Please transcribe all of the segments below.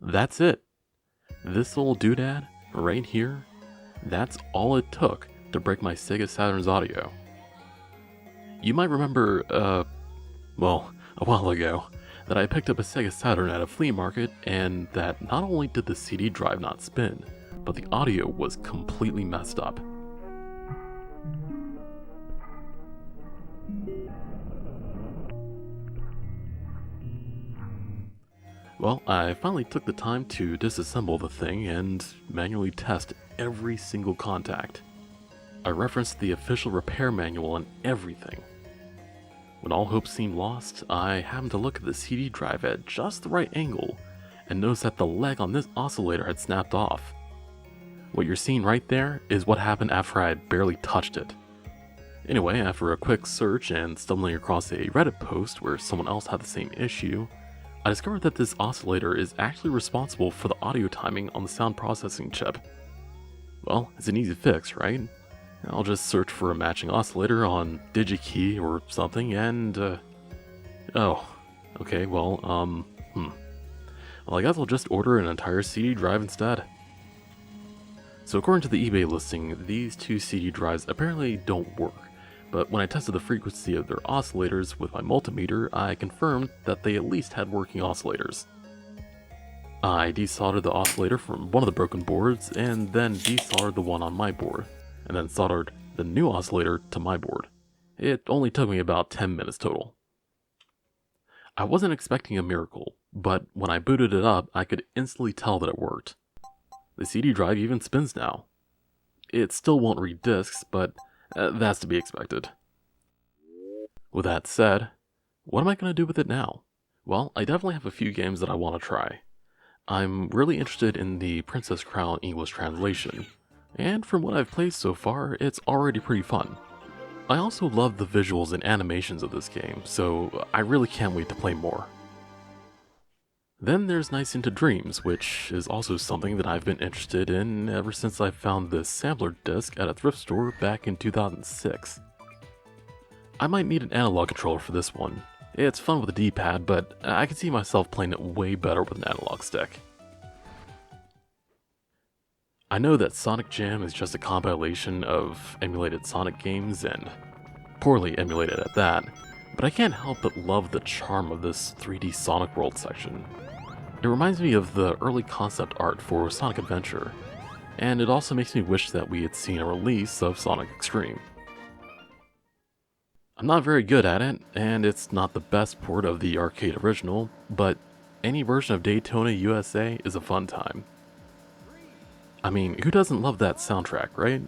That's it. This little doodad right here, that's all it took to break my Sega Saturn's audio. You might remember, a while ago, that I picked up a Sega Saturn at a flea market, and that not only did the CD drive not spin, but the audio was completely messed up. Well, I finally took the time to disassemble the thing and manually test every single contact. I referenced the official repair manual and everything. When all hope seemed lost, I happened to look at the CD drive at just the right angle and noticed that the leg on this oscillator had snapped off. What you're seeing right there is what happened after I had barely touched it. Anyway, after a quick search and stumbling across a Reddit post where someone else had the same issue, I discovered that this oscillator is actually responsible for the audio timing on the sound processing chip. Well, it's an easy fix, right? I'll just search for a matching oscillator on DigiKey or something and, well, I guess I'll just order an entire CD drive instead. So according to the eBay listing, these two CD drives apparently don't work, but when I tested the frequency of their oscillators with my multimeter, I confirmed that they at least had working oscillators. I desoldered the oscillator from one of the broken boards, and then desoldered the one on my board, and then soldered the new oscillator to my board. It only took me about 10 minutes total. I wasn't expecting a miracle, but when I booted it up, I could instantly tell that it worked. The CD drive even spins now. It still won't read discs, but that's to be expected. With that said, what am I going to do with it now? Well, I definitely have a few games that I want to try. I'm really interested in the Princess Crown English translation, and from what I've played so far, it's already pretty fun. I also love the visuals and animations of this game, so I really can't wait to play more. Then there's Nights into Dreams, which is also something that I've been interested in ever since I found this sampler disc at a thrift store back in 2006. I might need an analog controller for this one. It's fun with a D-pad, but I can see myself playing it way better with an analog stick. I know that Sonic Jam is just a compilation of emulated Sonic games, and poorly emulated at that, but I can't help but love the charm of this 3D Sonic World section. It reminds me of the early concept art for Sonic Adventure, and it also makes me wish that we had seen a release of Sonic Extreme. I'm not very good at it, and it's not the best port of the arcade original, but any version of Daytona USA is a fun time. I mean, who doesn't love that soundtrack, right?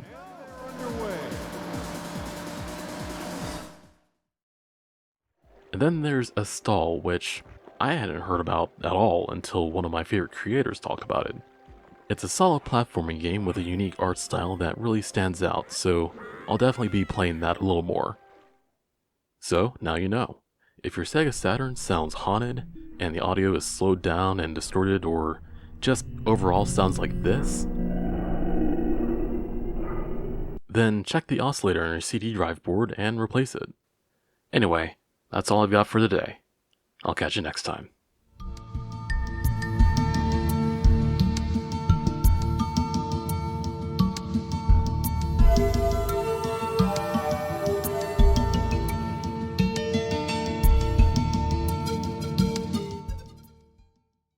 And then there's Astall, which I hadn't heard about at all until one of my favorite creators talked about it. It's a solid platforming game with a unique art style that really stands out, so I'll definitely be playing that a little more. So, now you know. If your Sega Saturn sounds haunted, and the audio is slowed down and distorted, or just overall sounds like this, then check the oscillator on your CD drive board and replace it. Anyway, that's all I've got for today. I'll catch you next time.